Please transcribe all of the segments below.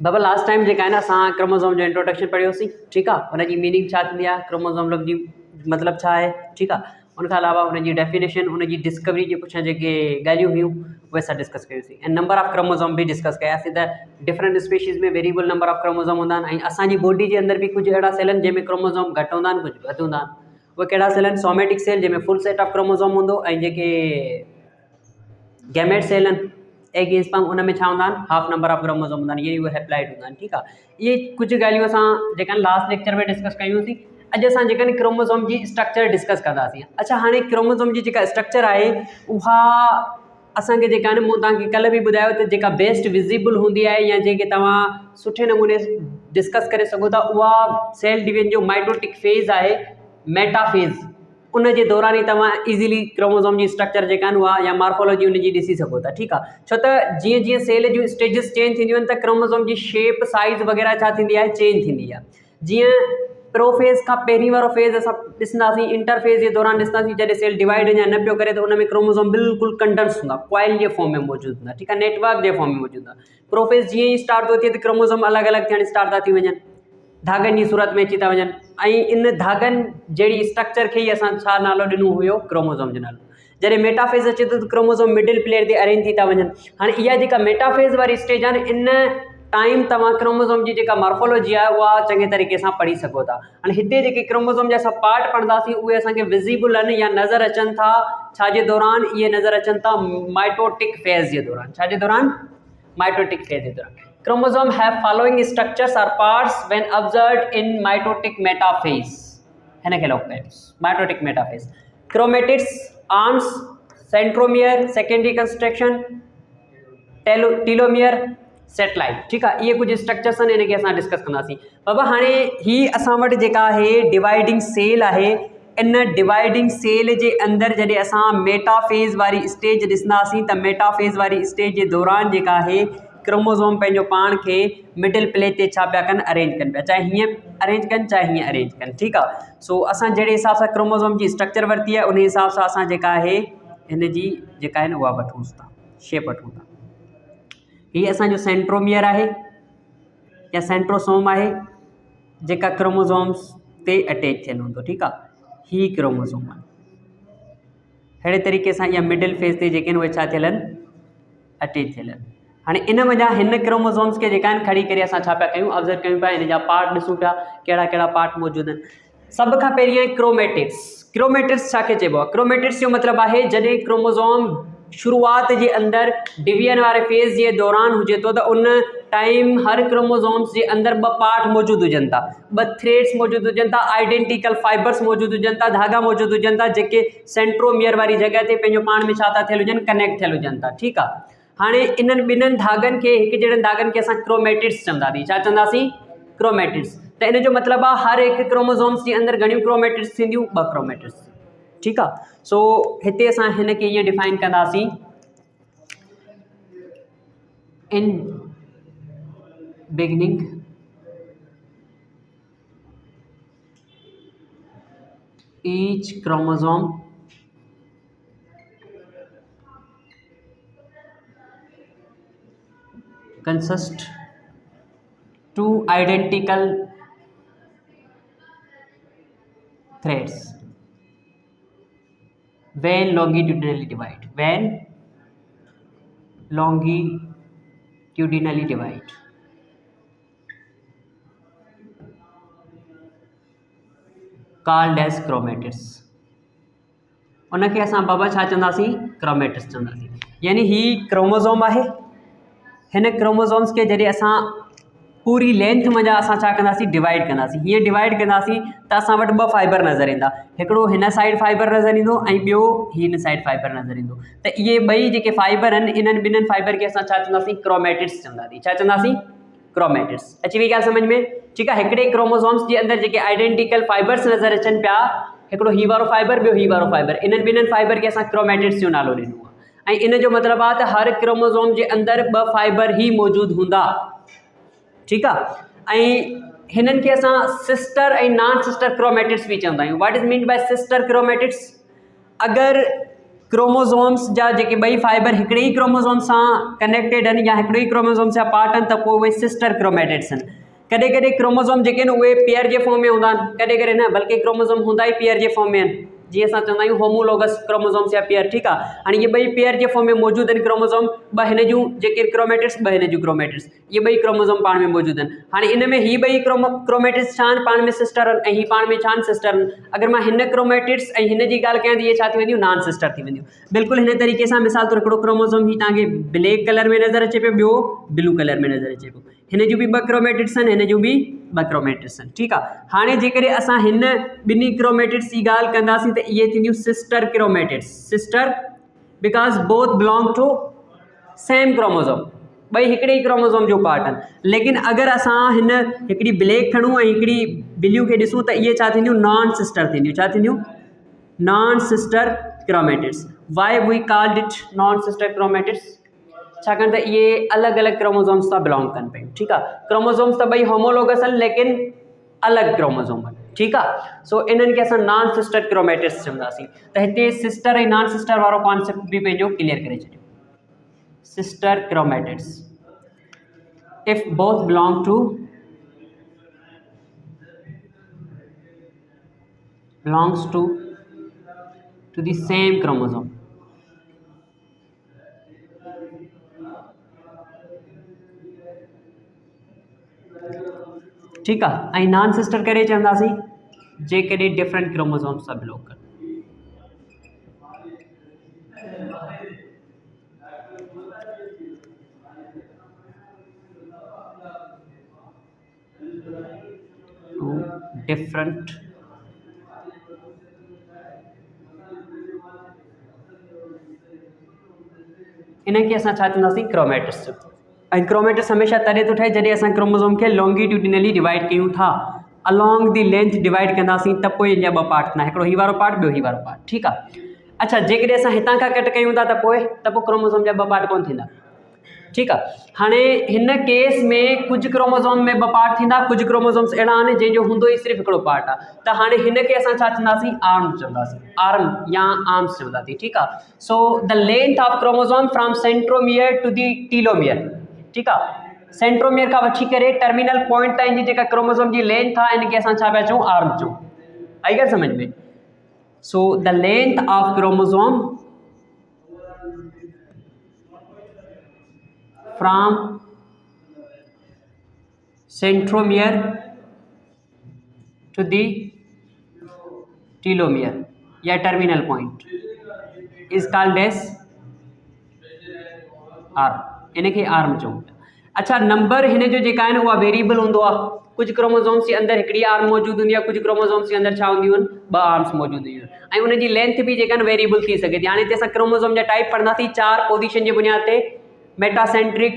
बाबा last time जेका है न असां क्रोमोसोम जो इंट्रोडक्शन पढ़ियोसीं, ठीकु आहे। हुनजी मीनिंग छा थींदी आहे, क्रोमोसोम लफ़्ज़ जी मतिलबु छा आहे, ठीकु आहे। उनखां अलावा हुनजी डेफिनेशन, हुनजी डिस्कवरी जे पुठियां जेके ॻाल्हियूं हुयूं उहे असां डिस्कस कयोसीं। ऐं number of chromosome be discuss कयासीं त डिफरेंट स्पीशीज़ में वेरिएबल नंबर ऑफ क्रोमोसोम हूंदा आहिनि। ऐं असांजी बॉडी जे अंदर बि कुझु अहिड़ा सेल आहिनि जंहिंमें क्रोमोसोम घटि हूंदा आहिनि, कुझु वधि हूंदा आहिनि। उहे कहिड़ा सेल आहिनि, सोमेटिक सेल जंहिंमें फुल सेट ऑफ क्रोमोसोम हूंदो, ऐं जेके गैमेट सेल आहिनि एग एंड स्पर्म, उन में छा हूंदा आहिनि, हाफ नंबर ऑफ क्रोमोसोम हूंदा आहिनि, ये उहे हैप्लॉइड हूंदा आहिनि, ठीकु आहे। इहे कुझु ॻाल्हियूं असां जेका लास्ट लेक्चर में डिस्कस कयूंसीं। अॼु असां जेका क्रोमोसोम जी स्ट्रक्चर डिस्कस कंदासीं। अच्छा, हाणे क्रोमोसोम जी जेका स्ट्रक्चर आहे उहा असांखे जेका आहिनि, मूं तव्हांखे कल्ह बि ॿुधायो त जेका बेस्ट विज़िबल हूंदी आहे या जेके तव्हां सुठे नमूने डिस्कस करे सघो था, उहा सेल डिवीजन जो माइटोटिक फेज़ आहे, मेटाफेज़। उन जे दौरान ई तव्हां इज़ीली क्रोमोसोम जी स्ट्रक्चर जेका आहिनि उहा या मार्फोलॉजी उनजी ॾिसी सघो था, ठीकु आहे। छो त जीअं जीअं सेल जूं स्टेजिस चेंज थींदियूं आहिनि त क्रोमोसोम जी शेप, साइज़ वग़ैरह छा थींदी आहे, चेंज थींदी आहे। जीअं प्रोफेज़ खां पहिरीं वारो फेज़ असां ॾिसंदासीं, इंटरफेज़ जे दौरान ॾिसंदासीं, जॾहिं सेल डिवाइड अञा न पियो करे त उन में क्रोमोसोम बिल्कुलु कंडेंस हूंदा, कॉइल जे फॉर्म में मौजूदु हूंदा, ठीकु आहे, नेटवर्क जे फॉर्म में मौजूदु हूंदा। प्रोफेज़ जीअं ई स्टार्ट थो थिए त क्रोमोसोम अलॻि अलॻि थियण स्टार्ट था थी वञनि, धागनि जी सूरत में अची था वञनि। ऐं इन धागनि जहिड़ी स्ट्रक्चर खे ई असां छा नालो ॾिनो हुयो, क्रोमोसोम जो नालो। जॾहिं मेटाफेज़ अचे थो त क्रोमोसोम मिडिल प्लेयर ते अरेंज थी था वञनि। हाणे इहा जेका मेटाफेज़ वारी स्टेज आहे न, इन टाइम तव्हां क्रोमोसोम जी जेका मॉर्फोलॉजी आहे उहा चङे तरीक़े सां पढ़ी सघो था। हाणे हिते जेके क्रोमोसोम जा असां पार्ट पढ़ंदासीं उहे असांखे विज़िबल आहिनि या नज़र अचनि था छाजे दौरान, इहे नज़र अचनि था माइटोटिक फेज़ जे दौरान। छाजे दौरान, माइटोटिक फेज़ जे दौरान। Chromosome have following structures or parts when observed in mitotic metaphase. हिनखे लोग mitotic metaphase. Chromatids, arms, centromere, secondary construction, telomere, satellite, ठीकु आहे। इहे कुझु स्ट्रक्चर्स आहिनि, इनखे असां डिस्कस कंदासीं। बाबा हाणे ही असां वटि जेका आहे डिवाइडिंग सेल आहे, इन डिवाइडिंग सेल जे अंदरि जॾहिं असां मेटाफेज़ वारी स्टेज ॾिसंदासीं त मेटाफेज़ वारी स्टेज जे दौरान जेका आहे क्रोमोसोम पंहिंजो पाण खे मिडिल प्ले ते छा पिया कनि, अरेंज कनि पिया, चाहे हीअं अरेंज कनि चाहे हीअं अरेंज कनि, ठीकु आहे। सो असां जहिड़े हिसाब सां क्रोमोसोम जी स्ट्रक्चर वरिती आहे उन हिसाब सां असां जेका आहे हिन जी जेका आहे न उहा वठूंसि था, शेप वठूं था। हीअ असांजो सेंट्रोमियर आहे या सेंट्रोसोम आहे, जेका क्रोमोसोम्स ते अटैच थियल हूंदो, ठीकु आहे। ही क्रोमोसोम आहे। अहिड़े तरीक़े सां इहा मिडिल फेज़ ते जेके आहिनि उहे छा थियल आहिनि, अटैच थियल आहिनि। हाणे इन वजह हिन क्रोमोसोम्स खे जेका आहिनि खणी करे असां छा पिया कयूं, ऑब्ज़र्व कयूं पिया, हिन जा पार्ट ॾिसूं पिया कहिड़ा कहिड़ा पार्ट मौजूदु आहिनि। सभ खां पहिरीं आहे क्रोमेटिड्स। क्रोमेटिड्स छा खे चइबो आहे, क्रोमेटिड्स जो मतिलबु आहे जॾहिं क्रोमोसोम शुरूआत जे अंदरि डिवीजन वारे फेज़ जे दौरान हुजे थो त उन टाइम हर क्रोमोसोम्स जे अंदरि ॿ पार्ट मौजूदु हुजनि था, ॿ थ्रेड्स मौजूदु हुजनि था, आइडेंटिकल फाइबर्स मौजूदु हुजनि था, धागा मौजूदु हुजनि था, जेके सेंट्रोमियर वारी जॻह ते पंहिंजो पाण में छा था थियल हुजनि, कनेक्ट थियल हुजनि था, ठीकु आहे। हाणे इन्हनि ॿिन्हिनि धागनि खे, हिकु जहिड़नि धागनि खे असां क्रोमेटिड्स चवंदासीं। छा चवंदासीं, क्रोमेटिड्स। त इन जो मतिलबु आहे हर हिकु क्रोमोसोम्स जे अंदरि घणियूं क्रोमेटिड्स थींदियूं, 2 क्रोमेटिड्स, ठीकु आहे। सो हिते असां हिन खे ईअं डिफाइन कंदासीं, इन beginning each chromosome consists 2 identical threads when longitudinally divide. When longitudinally divide. Called as chromatids. उनखे असां बाबा छा चवंदासीं, क्रोमेटिड्स चवंदासीं। यानी ही क्रोमोसोम आहे, हिन क्रोमोसोम्स खे जॾहिं असां पूरी लेंथ मंझां असां छा कंदासीं, डिवाइड कंदासीं। हीअं डिवाइड कंदासीं त असां वटि 2 फाइबर नज़र ईंदा, हिकिड़ो हिन साइड फाइबर नज़र ईंदो ऐं ॿियो हिन साइड फाइबर नज़र ईंदो। त इहे ॿई जेके फाइबर आहिनि, इन्हनि ॿिन्हिनि फाइबर खे असां छा चवंदासीं, क्रोमेटिड्स चवंदासीं। छा चवंदासीं, क्रोमेटिड्स। अची वई ॻाल्हि सम्झ में, ठीकु आहे। हिकिड़े क्रोमोसोम्स जे अंदरि जेके आइडेंटिकल फाइबर्स नज़र अचनि पिया, हिकिड़ो ही वारो फाइबर, ॿियो ही वारो फाइबर, इन्हनि ॿिन्हिनि फाइबर खे असां क्रोमेटिड्स जो नालो ॾिनो आहे। ऐं इन जो मतिलबु आहे त हर क्रोमोसोम जे अंदरि 2 फाइबर ई मौजूदु हूंदा, ठीकु आहे। ऐं हिननि खे असां सिस्टर ऐं नॉन सिस्टर क्रोमेटिड्स बि चवंदा आहियूं। What is mean by sister chromatids? अगरि क्रोमोसोम्स जा जेके ॿई फाइबर हिकिड़े ई क्रोमोसोम सां कनेक्टेड आहिनि या हिकिड़ो ई क्रोमोसोम सां पार्ट आहिनि त पोइ उहे सिस्टर क्रोमेटिड्स आहिनि। कॾहिं कॾहिं क्रोमोसोम जेके आहिनि उहे पेयर जे फॉर्म में हूंदा आहिनि, कॾहिं कॾहिं न, बल्कि क्रोमोसोम हूंदा ई पेयर जे फॉर्म में आहिनि, जीअं असां चवंदा आहियूं होमोलोगस क्रोमोसोम्स या पेयर। ठीकु आहे, हाणे इहे ॿई पेयर जे फॉर्म में मौजूदु आहिनि क्रोमोसोम, ॿ हिन जूं जेके क्रोमेटिड्स, ॿ हिन जूं क्रोमेटिड्स, इहे ॿई क्रोमोसोम पाण में मौजूदु आहिनि। हाणे इन में ही ॿई क्रोमेटिड्स छा आहिनि, पाण में सिस्टर आहिनि, ऐं ही पाण में छा आहिनि, सिस्टर आहिनि। अगरि मां हिन क्रोमेटिड्स ऐं हिन जी ॻाल्हि कयां त इहे छा थी वेंदियूं, नॉन सिस्टर थी वेंदियूं। बिल्कुलु हिन तरीक़े सां मिसाल तौरु हिकिड़ो क्रोमोसोम ही तव्हांखे ब्लैक कलर में नज़र अचे पियो, ॿियो ब्लू कलर में नज़र अचे पियो, हिन जूं बि ॿ क्रोमेटिड्स आहिनि, हिन जूं बि ॿ क्रोमेटिड्स आहिनि। ठीकु आहे, हाणे जेकॾहिं असां हिन ॿिन्ही क्रोमेटिड्स जी ॻाल्हि कंदासीं त इहे थींदियूं sister chromatids, sister because both belong to same chromosome, ॿई हिकिड़े ई क्रोमोसोम जो पार्ट आहिनि। लेकिन अगरि असां हिन हिकिड़ी ब्लैक खणूं ऐं हिकिड़ी ब्लू खे ॾिसूं त इहे छा थींदियूं, नॉन सिस्टर थींदियूं। छा थींदियूं, non sister chromatids. Why we called it non sister chromatids, छाकाणि त इहे अलॻि अलॻि क्रोमोसोम्स सां बिलोंग कनि पियूं। ठीकु आहे, क्रोमोसोम्स त ॿई होमोलोगस आहिनि लेकिन अलॻि क्रोमोसोम आहिनि। ठीकु आहे, सो इन्हनि खे असां नॉन सिस्टर क्रोमेटिड्स चवंदासीं। त हिते सिस्टर ऐं नॉन सिस्टर वारो कॉन्सेप्ट बि पंहिंजो क्लियर करे छॾियो। Sister chromatids if both belong to belongs to the same chromosome। ठीकु आहे, ऐं नॉन सिस्टर करे चवंदासीं जेकॾहिं डिफरेंट क्रोमोसोम सां बिलोंग कनि। डिफरेंट इनखे असां छा चवंदासीं, क्रोमेटिड्स। ऐं क्रोमेटिड्स हमेशह तॾहिं थो ठहे जॾहिं असां क्रोमोसोम खे लॉन्गिट्यूडिनली डिवाइड कयूं था, अलॉन्ग दी लेंथ डिवाइड कंदासीं त पोइ इन जा ॿ पार्ट थींदा, हिकिड़ो ही वारो पार्ट, ॿियो ही वारो पार्ट। ठीकु आहे, अच्छा जेकॾहिं असां हितां खां कट कयूं था त पोइ क्रोमोसोम जा ॿ पार्ट कोन थींदा। ठीकु आहे, हाणे हिन केस में कुझु क्रोमोसोम में ॿ पार्ट थींदा, कुझु क्रोमोसोम्स अहिड़ा आहिनि जंहिंजो हूंदो ई सिर्फ़ु हिकिड़ो पार्ट आहे। त हाणे हिन खे असां छा चवंदासीं, आर्म चवंदासीं, आर्म या आर्म्स चवंदासीं। ठीकु आहे, so the length of chromosome from centromere to the telomere. ठीकु आहे, सेंट्रोमियर खां वठी करे टर्मिनल पॉइंट ताईं जी जेका क्रोमोसोम जी लेंथ आहे इनखे असां छा पिया चऊं, आर्म चऊं। आई ॻाल्हि समझ में? सो the length of chromosome from centromere to the telomere या terminal point is called as arm, इनखे आर्म चऊं। अच्छा, नंबर हिन जो जेका आहिनि उहा वेरिएबल हूंदो आहे। कुझु क्रोमोसोम्स जे अंदरि हिकिड़ी आर्म मौजूदु हूंदी आहे, कुझु क्रोमोसोम्स जे अंदरि छा हूंदियूं आहिनि, ॿ आर्म्स मौजूदु हूंदियूं आहिनि, ऐं उनजी लेंथ बि जेका आहिनि वेरिएबल थी सघे थी। हाणे हिते असां क्रोमोसोम जा टाइप पढ़ंदासीं 4 पोजीशन जे बुनियाद ते, मेटासेंट्रिक,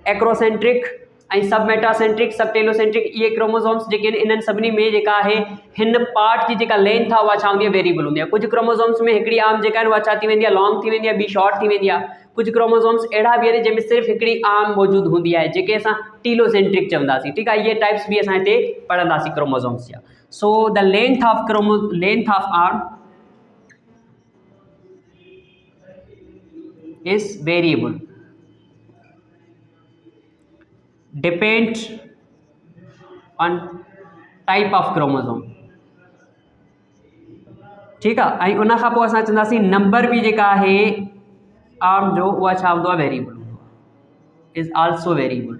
एक्रोसेंट्रिक ऐं सब मेटासेंट्रिक, सब टेलोसेंट्रिक। इहे क्रोमोसोम्स जेके आहिनि इन्हनि सभिनी में जेका आहे हिन पार्ट जी जेका लेंथ आहे उहा छा हूंदी आहे, वेरिएबल हूंदी आहे। कुझु क्रोमोसोम्स में हिकिड़ी आर्म जेका आहिनि उहा छा थी वेंदी आहे, लॉन्ग थी वेंदी आहे, ॿी शॉर्ट थी वेंदी आहे। कुझु क्रोमोसोम्स अहिड़ा बि आहिनि जंहिंमें सिर्फ़ु हिकिड़ी आर्म मौजूदु हूंदी आहे, जेके असां टीलोसेंट्रिक चवंदासीं। ठीकु आहे, इहे टाइप्स बि असां हिते पढ़ंदासीं क्रोमोसोम्स जा। सो the length of arm is variable, depends on type of chromosome। ठीकु आहे, ऐं उन खां पोइ असां चवंदासीं नंबर बि जेका आहे आर्म जो उहा छा हूंदो आहे, वेरिएबल हूंदो आहे, is also variable.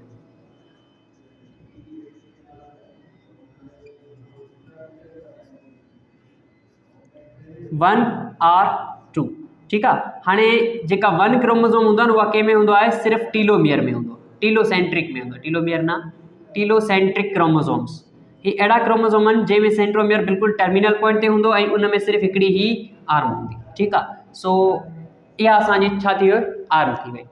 One or two. ठीकु आहे, हाणे जेका 1 क्रोमोसोम हूंदो आहे न उहा कंहिंमें हूंदो आहे, सिर्फ़ु टीलोमियर में हूंदो आहे, टीलोसेंट्रिक में हूंदो आहे, टीलोमियर न, टीलोसेंट्रिक क्रोमोसोम्स। ही अहिड़ा क्रोमोसोम आहिनि जंहिंमें सेंट्रोमियर बिल्कुलु टर्मिनल पॉइंट ते हूंदो ऐं उन में सिर्फ़ु हिकिड़ी ही आर्म हूंदी। ठीकु आहे, सो इहा असांजी छा थी वई, आर्म थी वई।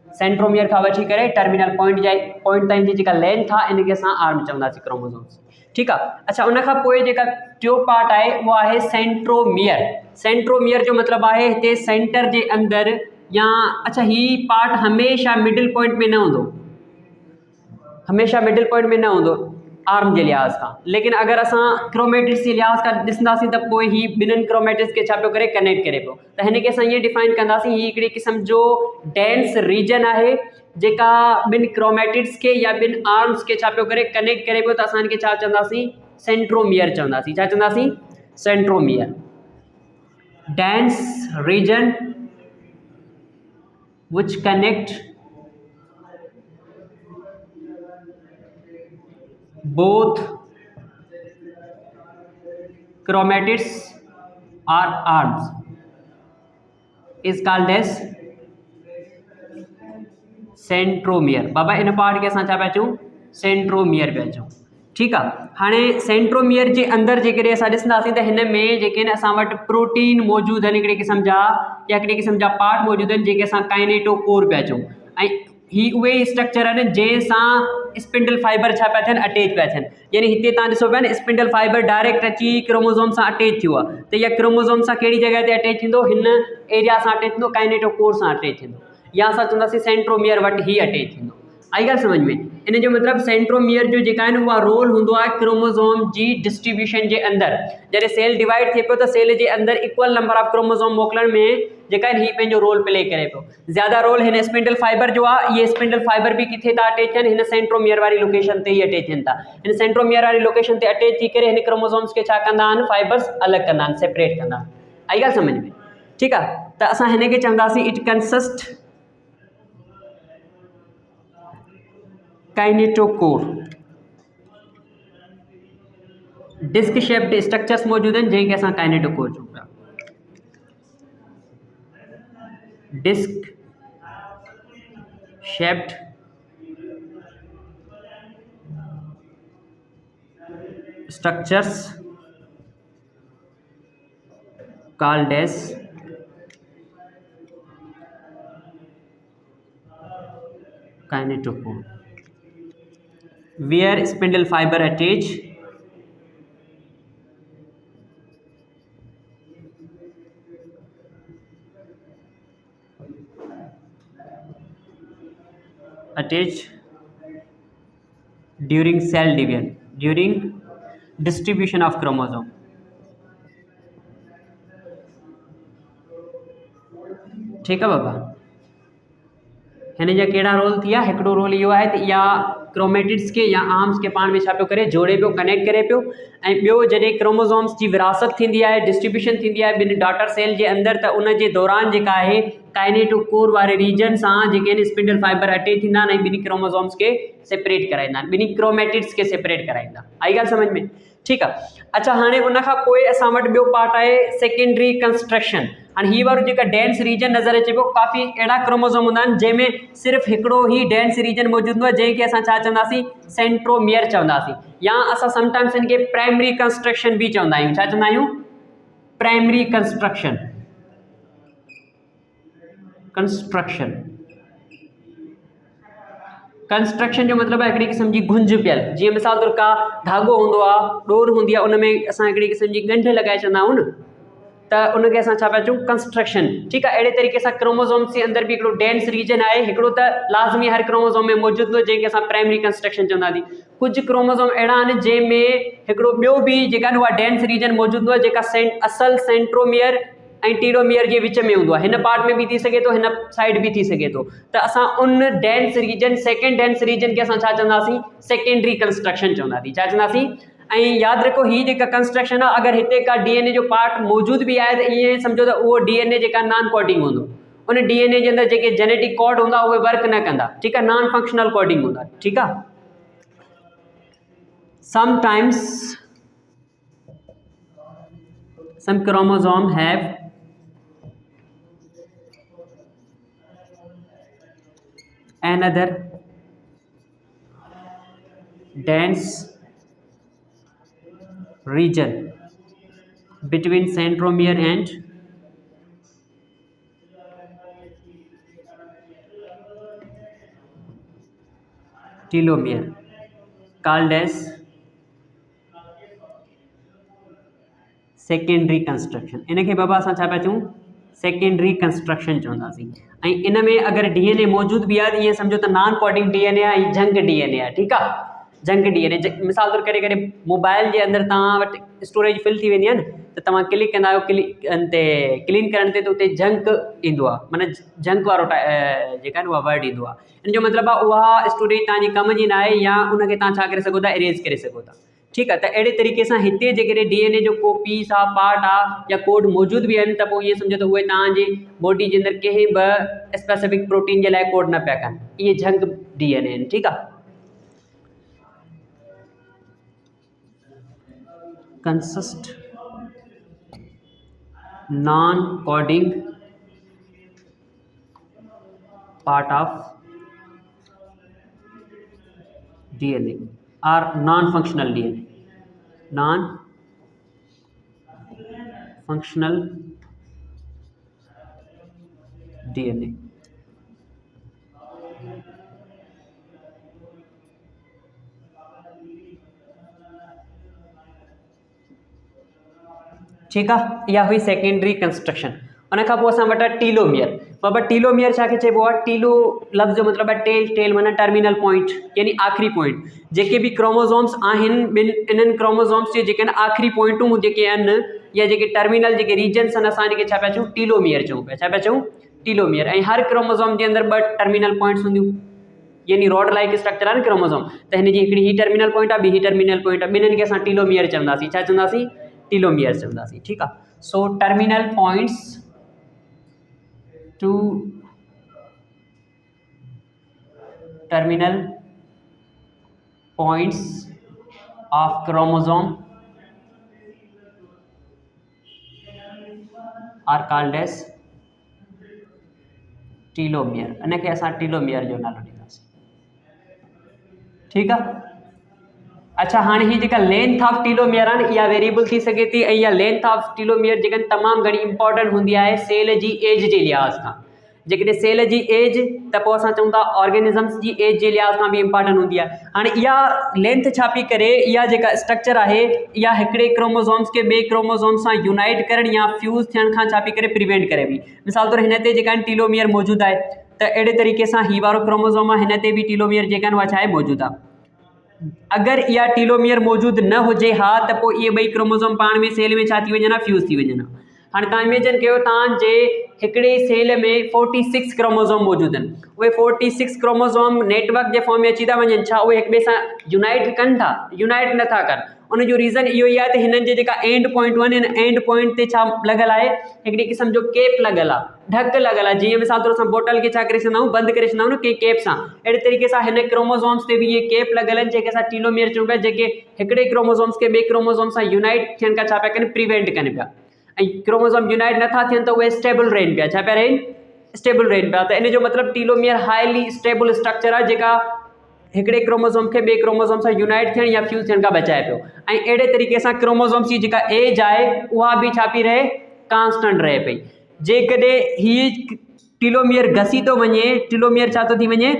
सेंट्रोमियर खां वठी करे टर्मिनल पॉइंट ताईं जी जेका लेंथ आहे इनखे असां आर्म चवंदासीं क्रोमोसोम्स। ठीकु आहे, अच्छा उन खां पोइ जेका टियों पार्ट आहे उहो आहे सेंट्रोमियर। सेंट्रोमियर जो मतिलबु आहे हिते सेंटर जे अंदरि, या अच्छा ही पार्ट हमेशह मिडिल पॉइंट में न हूंदो, हमेशह मिडिल पॉइंट में न हूंदो। आर्म जे लिहाज़ खां। लेकिन अगर असां क्रोमेटिड्स जे लिहाज़ खां ॾिसंदासीं त पोइ ही ॿिन्हिनि क्रोमेटिड्स खे छा पियो करे कनेक्ट करे पियो। त हिन खे असां ईअं डिफाइन कंदासीं, ही हिकिड़ी क़िस्म जो डेंस रीजन आहे जेका ॿिनि क्रोमेटिड्स खे या ॿिनि आर्म्स खे छा पियो करे कनेक्ट करे पियो। त असां हिनखे छा चवंदासीं, सेंट्रोमियर चवंदासीं। छा चवंदासीं, centromere. Dense region which connect both chromatids or arms is called as centromere. बाबा इन पार्ट के असां छा पिया चऊं, सेंट्रोमियर पिया चऊं। ठीकु आहे। हाणे सेंट्रोमियर जे अंदरि जेकॾहिं असां ॾिसंदासीं त हिन में जेके आहिनि असां वटि प्रोटीन मौजूदु आहिनि, हिकिड़े क़िस्म जा या हिकिड़े क़िस्म जा पार्ट मौजूदु आहिनि जेके असां काइनेटोकोर पिया चऊं। ऐं ही उहे ई स्ट्रक्चर आहिनि जंहिंसां स्पिंडल फाइबर छा पिया थियनि, अटैच पिया थियनि। यानी हिते तव्हां ॾिसो पिया न, स्पिंडल फाइबर डायरेक्ट अची क्रोमोज़ोम सां अटैच थियो आहे। त इहा क्रोमोज़ोम सां कहिड़ी जॻह ते अटैच थींदो, हिन एरिया सां अटैच थींदो, काइनेटोकोर सां अटैच थींदो, या असां चवंदासीं सेंट्रोमियर वटि ही अटैच थींदो। आई ॻाल्हि सम्झ में? इन जो मतिलबु सेंट्रोमियर जो जेका आहिनि उहा रोल हूंदो आहे क्रोमोज़ोम जी डिस्ट्रीब्यूशन जे अंदरि। जॾहिं सेल डिवाइड थिए पियो त सेल जे अंदरि इक्वल नंबर ऑफ क्रोमोज़ोम मोकिलण में जेका आहिनि ही पंहिंजो रोल प्ले करे पियो। ज़्यादा रोल हिन स्पिंडल फाइबर जो आहे। इहे स्पिंडल फाइबर बि किथे था अटैच थियनि, हिन सेंट्रोमियर वारी लोकेशन ते ई अटैच थियनि था। हिन सेंट्रोमियर वारी लोकेशन ते अटैच थी करे हिन क्रोमोज़ोम्स खे छा कंदा आहिनि, फाइबर्स अलॻि कंदा आहिनि, सेपरेट कंदा आहिनि। आई ॻाल्हि सम्झ में? ठीकु आहे। त असां हिन खे चवंदासीं it consist kinetochore. Disc shaped structures मौजूद हैं जंहिंखे असां काइनेटोकोर चऊं था। Disc shaped structures called as kinetochore, where spindle fiber attach during cell division, during distribution of chromosome। ठीक है बाबा। हिन जा कहिड़ा रोल थिया, हिकिड़ो रोल इहो आहे त इहा क्रोमेटिड्स के या आर्म्स के पाण में छा पियो करे, जोड़े पियो, कनेक्ट करे पियो। ऐं ॿियो जॾहिं क्रोमोज़ोम्स जी विरासत थींदी आहे, डिस्ट्रीब्यूशन थींदी आहे ॿिनि डॉटर सेल जे अंदरि, त उन जे दौरान जेका आहे काइनेटोकोर वारे रीजन सां जेके आहिनि स्पिंडल फाइबर अटैच थींदा आहिनि ऐं ॿिनी क्रोमोज़ोम्स खे सेपरेट कराईंदा आहिनि, ॿिनी क्रोमेटिड्स खे सेपरेट कराईंदा। आई ॻाल्हि समझ में? ठीकु आहे। अच्छा, हाणे उन खां पोइ असां वटि ॿियो पार्ट आहे सेकेंडरी कंस्ट्रक्शन। हाणे हीअ वारो जेका डेंस रीजन नज़र अचे पियो, काफ़ी अहिड़ा क्रोमोज़ोम हूंदा आहिनि जंहिंमें सिर्फ़ु हिकिड़ो ई डेंस रीजन मौजूदु हूंदो आहे, जंहिंखे असां छा चवंदासीं, सेंट्रोमियर चवंदासीं, या असां समटाइम्स हिनखे प्राइमरी कंस्ट्रक्शन बि चवंदा आहियूं। छा चवंदा आहियूं? Primary constriction. कंस्ट्रक्शन जो मतिलबु आहे हिकिड़ी क़िस्म जी गुंज पियल। जीअं मिसाल तौर का धागो हूंदो आहे, डोर हूंदी आहे, उन में असां हिकिड़ी क़िस्म जी ॻंढ लॻाए छॾंदा आहियूं न, त उनखे असां छा पिया चऊं, कंस्ट्रक्शन। ठीकु आहे। अहिड़े तरीक़े सां क्रोमोज़ोम्स जे अंदरि बि हिकिड़ो डेंस रीजन आहे, हिकिड़ो त लाज़मी हर क्रोमोज़ोम में मौजूदु हूंदो जंहिंखे असां प्राइमरी कंस्ट्रक्शन चवंदासीं। कुझु क्रोमोज़ोम अहिड़ा आहिनि जंहिंमें हिकिड़ो ॿियो बि जेका आहिनि उहा डेंस रीजन मौजूदु हूंदो आहे, जेका असल सेंट्रोमियर ऐं टीलोमियर जे विच में हूंदो आहे। हिन पार्ट में बि थी सघे थो, हिन साइड बि थी सघे थो। त असां उन dense region, second dense region खे असां छा चवंदासीं, सेकेंडरी कंस्ट्रक्शन चवंदासीं। छा चवंदासीं? ऐं यादि रखो, हीअ जेका कंस्ट्रक्शन आहे, अगरि हिते का DNA जो पार्ट मौजूदु बि आहे त ईअं सम्झो त उहो DNA जेका नॉन कोडिंग हूंदो, उन DNA जे अंदरि जेके जेनेटिक कोड हूंदा उहे वर्क न कंदा। ठीकु आहे। नॉन फंक्शनल कोडिंग हूंदा। ठीकु आहे। Sometimes some chromosome have another dense region between centromere and telomere called as secondary constriction. इनखे बाबा असां छा पिया चऊं, सेकेंडरी कंस्ट्रक्शन चवंदासीं। ऐं इन में अगरि DNA मौजूदु बि आहे त ईअं सम्झो त नॉन कोडिंग DNA आहे ऐं जंग DNA आहे। ठीकु आहे। जंक डीएनए मिसाल तौर करे करे मोबाइल जे अंदर तव्हां वटि स्टोरेज फिल थी वेंदी आहे न त तव्हां क्लिक कंदा आहियो क्लीन करण ते त उते जंक ईंदो आहे माना जंक वारो जेका आहे न उहा वर्ड ईंदो आहे इन जो मतिलबु आहे उहा स्टोरेज तव्हांजे कम जी न आहे या उनखे तव्हां छा करे सघो था इरेज करे सघो था ठीकु आहे त अहिड़े तरीक़े सां हिते जेकॾहिं डीएनए जो को पीस आहे पार्ट आहे या कोड मौजूदु बि आहिनि त पोइ ईअं सम्झो त उहे तव्हांजी बॉडी जे अंदरि कंहिं बि स्पेसिफिक प्रोटीन जे लाइ कोड न पिया कनि इहे जंक डीएनए आहिनि ठीकु आहे consist non-coding part of DNA or non-functional DNA non-functional DNA ठीकु आहे इहा हुई सेकेंडरी कंस्ट्रक्शन उन खां पोइ असां वटि आहे टीलोमियर बाबा टीलोमियर छा खे चइबो आहे टीलो लफ़्ज़ जो मतिलबु आहे टेल माना टर्मिनल पॉइंट यानी आख़िरी पॉइंट जेके बि क्रोमोज़ोम्स आहिनि इन्हनि क्रोमोज़ोम्स जे जेके आहिनि आख़िरी पॉइंटूं जेके आहिनि या जेके टर्मिनल जेके रीजन्स आहिनि असां जेके छा पिया चऊं टीलोमियर चऊं पिया छा पिया चऊं टीलोमियर ऐं हर क्रोमोज़ोम जे अंदरि 2 टर्मिनल पॉइंट्स हूंदियूं यानी रॉड लाइक स्ट्रक्चर आहे न क्रोमोज़ोम त हिन जी हिकिड़ी ही टर्मिनल पॉइंट आहे ॿी ही टर्मिनल पॉइंट आहे ॿिन्हिनि खे असां टीलोमियर चवंदासीं छा चवंदासीं टीलोमियर चवंदासीं ठीकु आहे so terminal points to terminal points of chromosome are called as telomere इन खे असां टीलोमियर जो नालो ॾींदासीं ठीकु आहे अच्छा हाणे ही जेका लेंथ ऑफ टीलोमियर आहे न इहा वेरिएबल थी सघे थी ऐं इहा लेंथ ऑफ टीलोमियर जेका तमामु घणी इंपॉर्टेंट हूंदी आहे सेल जी एज जे लिहाज़ खां जेकॾहिं सेल जी एज त पोइ असां चऊं था ऑर्गेनिज़म्स जी एज जे लिहाज़ खां बि इंपॉर्टेंट हूंदी आहे हाणे इहा लेंथ छा पई करे इहा जेका स्ट्रक्चर आहे इहा हिकिड़े क्रोमोज़ोम्स खे ॿिए क्रोमोज़ोम सां यूनाइट करण या फ्यूज़ थियण खां छा पई करे प्रिवेंट करे बि मिसाल तौरु हिन ते जेका टीलोमियर मौजूदु आहे त अहिड़े तरीक़े सां ही वारो क्रोमोज़ोम आहे हिन ते बि टीलोमियर जेका आहिनि उहा छा आहे मौजूदु आहे अगरि इहा टीलोमियर मौजूदु न हुजे हा त पोइ इहे ॿई क्रोमोज़ोम पाण में सेल में छा थी वञनि फ्यूज़ थी वञनि हाणे तव्हां इमेजिन कयो तव्हांजे हिकिड़े सेल में 46 क्रोमोज़ोम मौजूदु आहिनि उहे 46 क्रोमोज़ोम नेटवर्क जे फॉर्म में अची था वञनि छा उहे हिक ॿिए सां यूनाइट कनि था यूनाइट नथा कनि उन जो रीज़न इहो ई आहे त हिननि जे जेका एंड पॉइंटूं आहिनि हिन एंड पॉइंट ते छा लॻल आहे हिकिड़ी क़िस्म जो केप लॻल आहे ढक लॻल आहे जीअं मिसाल तौर असां बोटल खे छा करे छॾंदा आहियूं बंदि करे छॾंदा आहियूं न कंहिं केप सां अहिड़े तरीक़े सां हिन क्रोमोज़ोम्स ते बि इहे केप लॻल आहिनि जेके असां टीलोमियर चऊं पिया जेके हिकिड़े क्रोमोज़ोम्स खे ॿिए क्रोमोज़ोम सां यूनाइट थियण खां छा पिया कनि प्रिवेंट कनि पिया ऐं क्रोमोज़ोम यूनाइट नथा थियनि त उहे स्टेबल रहनि पिया छा पिया रहनि स्टेबल रहनि पिया त इन जो मतिलबु टीलोमियर हाईली स्टेबल स्ट्रक्चर आहे जेका हिकिड़े क्रोमोज़ोम खे ॿिए क्रोमोज़ोम सां यूनाइट थियण या फ्यूज़ थियण खां बचाए पियो ऐं अहिड़े तरीक़े सां क्रोमोज़ोम्स जी जेका एज आहे उहा बि छा पई रहे कांस्टेंट रहे पई जेकॾहिं हीअ टीलोमियर घसी थो वञे टीलोमियर छा थो थी वञे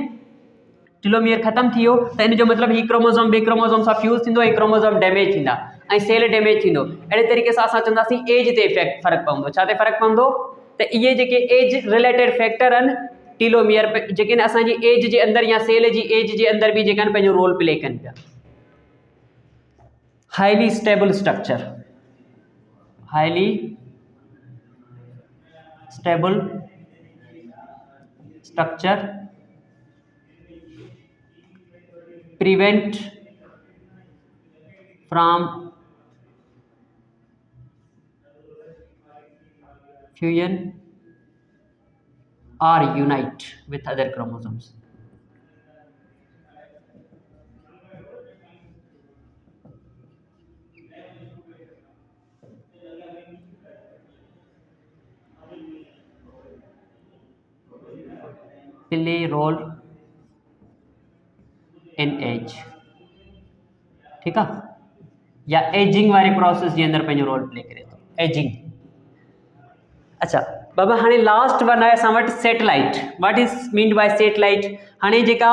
टीलोमियर ख़तमु थी वियो त इन जो मतिलबु हीउ क्रोमोज़ोम ॿिए क्रोमोज़ोम सां फ्यूज़ थींदो ऐं क्रोमोज़ोम डैमेज थींदा ऐं सेल डैमेज थींदो अहिड़े तरीक़े सां असां चवंदासीं एज ते फ़र्क़ु पवंदो छा ते फ़र्क़ु पवंदो त इहे जेके एज रिलेटेड फैक्टर आहिनि टीलोमियर जेके आहिनि असांजी एज जे अंदरि या सेल जी एज जे अंदरि बि जेका आहिनि पंहिंजो रोल प्ले कनि पिया highly stable structure highly stable structure prevent from fusion or unite with other chromosomes. Play role in as ठीकु आहे या एजिंग वारे प्रोसेस जे अंदरि पंहिंजो रोल प्ले करे थो एजिंग अच्छा बाबा हाणे लास्ट वन आहे असां वटि satellite what is mean by satellite हाणे जेका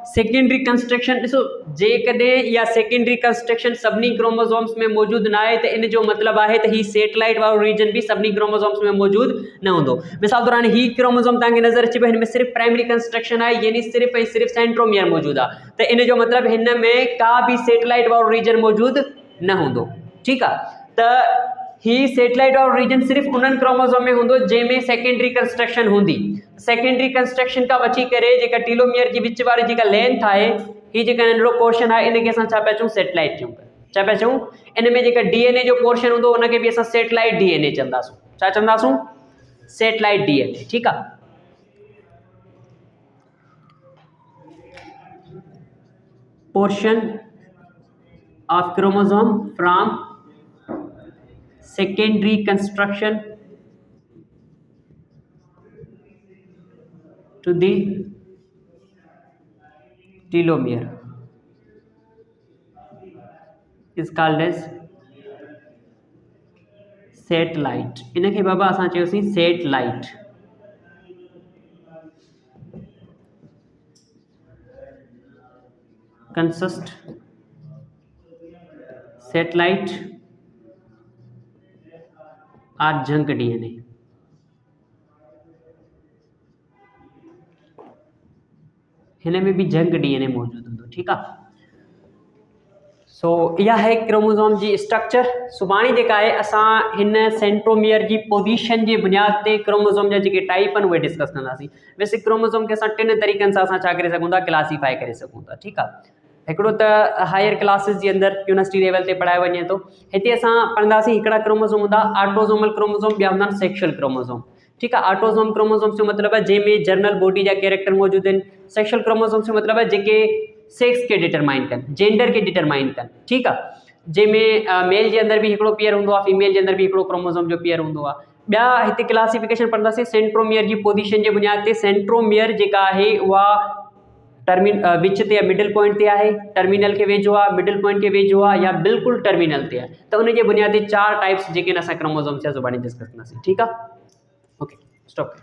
सेकेंडरी कंस्ट्रक्शन ॾिसो, जेकॾहिं इहा सेकेंडरी कंस्ट्रक्शन सभिनी क्रोमोसोम्स में मौजूदु न आहे त इन जो मतिलबु आहे त ही सेटेलाइट वारो रीजन बि सभिनी क्रोमोसोम्स में मौजूदु न हूंदो। मिसाल तौर हाणे ही क्रोमोसोम तव्हांखे नज़र अचे पियो, हिन में सिर्फ़ु प्राइमरी कंस्ट्रक्शन आहे, यानी सिर्फ़ु ऐं सिर्फ़ु सेंट्रोमियर मौजूदु आहे, त इन जो मतिलबु हिन में का बि सेटेलाइट वारो रीजन मौजूदु न हूंदो। ठीकु आहे, त ही सेटेलाइट वारो रीजन सिर्फ़ु उन्हनि क्रोमोसोम में हूंदो जंहिंमें सेकेंडरी कंस्ट्रक्शन हूंदी। सेकेंडरी कंस्ट्रक्शन खां वठी करे जेका टीलोमियर जी विच वारी जेका लेंथ आहे, ही जेका नंढिड़ो पोर्शन आहे, इनखे असां छा पिया चऊं, सेटेलाइट चऊं पिया। छा पिया चऊं, इन में जेका डीएनए जो पोर्शन हूंदो उनखे बि असां सेटेलाइट डीएनए चवंदासूं। छा चवंदासूं, सेटेलाइट डीएनए। ठीकु आहे, portion of chromosome from secondary construction to the telomere is called as satellite। इनखे बाबा असां चयोसीं satellite. consist satellite or junk DNA। हिन में भी जंक डीएनए मौजूद हूंदो। ठीकु आहे, सो इहा है क्रोमोसोम जी स्ट्रक्चर। सुभाणे जेका आहे असां हिन सेंट्रोमियर जी पोजीशन जी बुनियाद ते क्रोमोसोम जा जेके टाइप आहिनि उहे डिस्कस कंदासीं। वैसे क्रोमोसोम खे असां 3 तरीक़नि सां असां छा करे सघूं था, क्लासीफाई करे सघूं था। ठीकु आहे, हिकिड़ो त हायर क्लासिस जे अंदरि यूनिवर्सिटी लेवल ते पढ़ायो वञे थो। हिते असां पढ़ंदासीं हिकिड़ा क्रोमोसोम हूंदा ऑटोसोमल क्रोमोसोम, ॿिया हूंदा सेक्शुअल क्रोमोसोम। ठीकु आहे, ऑटोसोम क्रोमोसोम जो मतिलबु आहे जंहिंमें जर्नल बॉडी जा कैरेक्टर मौजूदु आहिनि। सेक्शुअल क्रोमोसोम जो मतिलबु आहे जेके सेक्स के डिटरमाइन कनि, जेंडर के डिटरमाइन कनि। ठीकु आहे, जंहिंमें मेल जे अंदरि बि हिकिड़ो पेयर हूंदो आहे, फीमेल जे अंदरि बि हिकिड़ो क्रोमोसोम जो पेयर हूंदो आहे। ॿिया हिते क्लासिफिकेशन पढ़ंदासीं सेंट्रोमियर जी पोजीशन जे बुनियाद ते। सेंट्रोमियर जेका आहे उहा विच ते मिडिल पॉइंट ते आहे, टर्मिनल के वेझो आहे, मिडिल पॉइंट के वेझो आहे, या बिल्कुलु टर्मिनल ते आहे। त उन जे बुनियाद ते 4 टाइप्स जेके असां क्रोमोसोम्स जा सुभाणे डिस्कस कंदासीं। ठीकु आहे, ओके, स्टॉप।